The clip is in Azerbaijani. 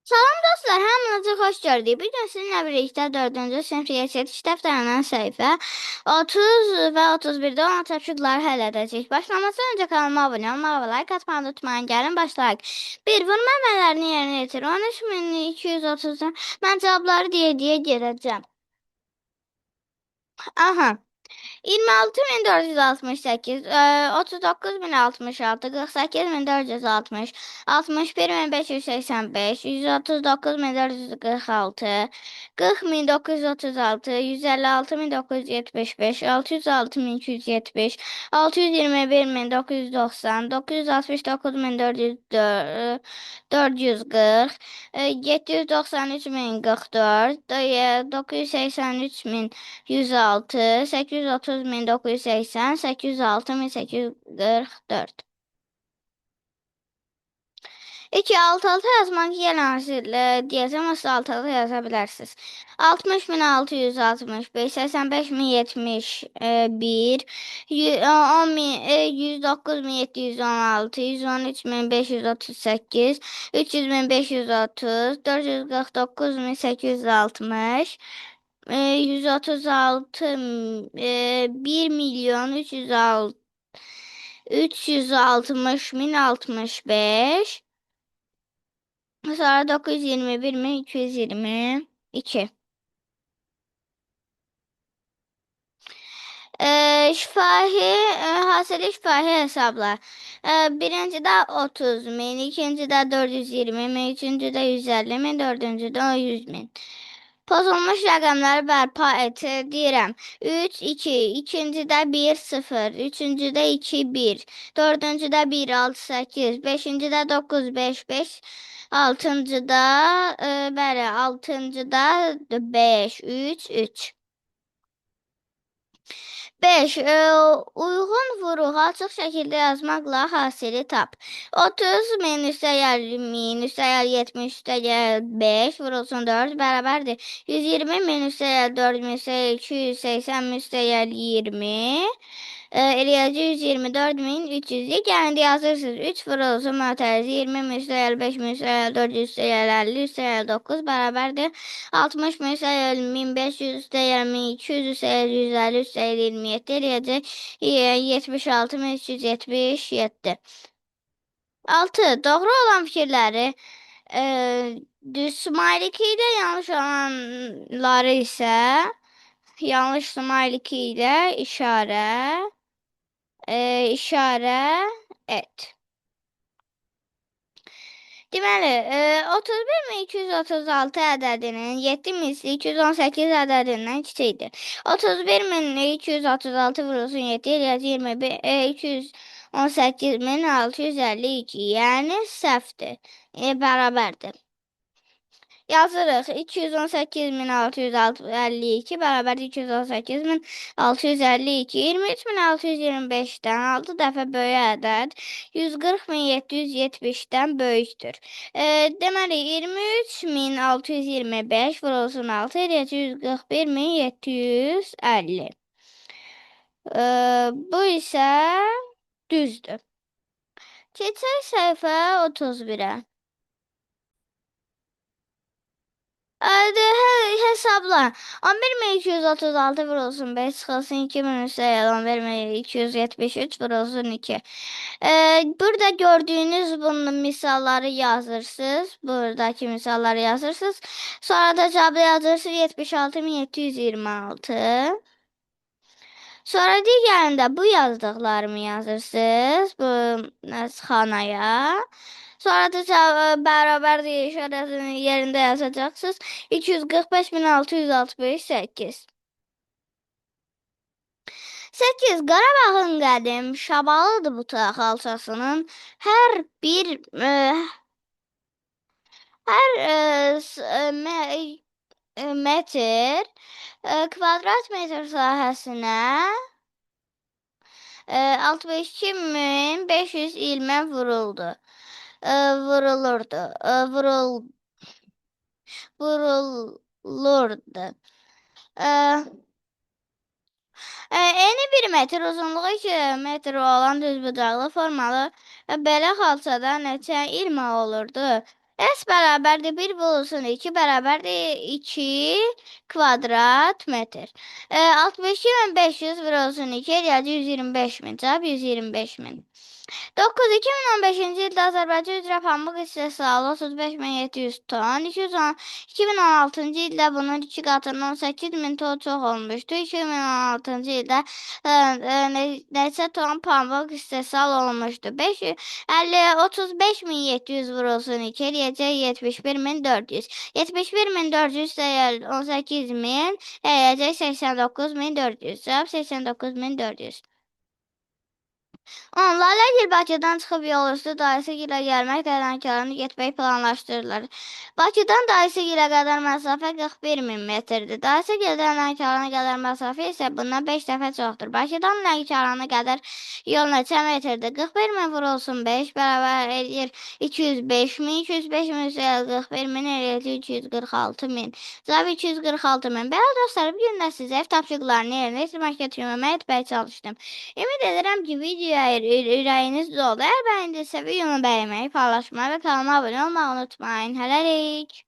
Salam dostlar, hamınızı xoş gördük. Bu gün sizinlə birlikdə 4-cü sinif riyaziyyat dəftərindən səhifə 30 və 31-də olan tapşırıqları həll edəcəyik. Başlamazdan öncə kanalıma abunə olmağı və like atmağı unutmayın. Gəlin başlayaq. 1. Vurma əməllərini yerinə yetir. 13230-dan mən cavabları deyə gedəcəm. Aha. 26468, 39066, 460, 61585, 139446, 40936, 156975, 606270, 621990, 969440, 793044, 983000 106, 830.980, 806.844. 2 alt-alta yazmaq yerinə deyəcəm, asıl alt-alta yaza bilərsiniz. 60.665, 85.071, 109.716, 113.538, 300.530, 449.860, 136, 1.306, 360.065, sonra 921.222. Hasılı şifahi hesablar. Birincidə 30.000, ikincidə 420.000, üçüncüdə 150.000, dördüncüdə 100.000. Pozulmuş rəqəmləri bərpa et. Deyirəm. 3, 2, ikincidə 1, 0, üçüncüdə 2, 1, dördüncüdə 1, 6, 8, beşincidə 9, 5, 5, altıncıda, bəli, altıncıda 5, 3, 3. 5. Uyğun vuruğa açıq şəkildə yazmaqla hasili tap. 30 min üstəgəl 1000 üstəgəl 70 üstəgəl 5 vurulsun 4 bərabərdir. 120 min üstəgəl 4000 üstəgəl 280 min üstəgəl 20 eləyəcək 124.300. Yəni yazırsınız 3 vurulsun mötərizi 20 min üstəgəl 5 min üstəgəl 400 üstəgəl 50 üstəgəl 9 bərabərdir. 60 min üstəgəl 1500 üstəgəl 1200 üstəgəl 150 üstəgəl 27 eləyəcək 76.377. 6. Doğru olan fikirləri düz smiley ilə yanlış olanları isə yanlış smiley ilə işarə et. Deməli, 31.236 ədədinin 7.218 ədədindən kiçikdir. 31.236 vurulsun 7 eləyəcək 218.652, yəni səhvdir, bərabərdir. Yazırıq 218.652 bərabər 218.652. 23.625-dən 6 dəfə böyük ədəd 140.770-dən böyükdür. Deməli 23.625 vurulsun 6 eləyəcək 141.750. Bu isə düzdür. Keçək səhifə 31-ə. Hesabla. 11.236 vurulsun 5 çıxılsın 2000 üstəgəl 11.273 vurulsun 2. Burada gördüyünüz bunun misalları yazırsınız. Buradaki misalları yazırsınız. Sonra da cavabı yazırsınız 76.726. Sonra digərində bu yazdıqlarımı yazırsınız bu xanaya. Sonra da bərabər işarəsinin yerində yazacaqsınız. 245.668. 8. Qarabağın qədim Şabalıdı butaq xalçasının hər metr kvadrat metr sahəsinə 62.500 ilmə vurulurdu. Eni 1 metr, uzunluğu 2 metr olan düzbucaqlı formalı belə xalçada neçə ilmə olurdu? S bərabərdir 1 vurulsun 2 bərabərdir 2 kvadrat metr. 62.500 vurulsun 2 eləyəcək 125.000. Cavab 125.000. 9. 2015-ci ildə Azərbaycan üzrə pambıq istehsalı 35.700 ton. 2016-cı ildə bunun 2 qatından 18.000 ton çox olmuşdu. 2016-cı ildə neçə ton pambıq istehsal olunmuşdu? 35.700 vurulsun 2 eləyəcək 71.400. 71.400 dəyər 18.000 eləyəcək 89.400. Cavab 89.400. Onlarla Gil Bakıdan çıxıb yol üstü dayısı gilə gəlmək Dərnəkarını getmək planlaşdırılır. Bakıdan dayısı gilə qədər məsafə 41.000 metrdir. Dayısı gildən Lənkərana qədər məsafə isə bundan 5 dəfə çoxdur. Bakıdan Lənkərana qədər yol neçə metrdir? 41.000 vurulsun 5 bərabər edir 205.000. 205.000 üzrə 41.000 eləyəcək 246.000. Cavab 246.000. Belə dostlar, bu gün də sizə ev tapşırıqlarını yerinə yetirməkdə kömək etməyə çalışdım. Ümid edirəm ki, videoya ürəyiniz doldu. Əgər bəyəndinizsə videonu bəyənməyi, paylaşmayı və kanalıma abunə olmağı unutmayın. Hələlik.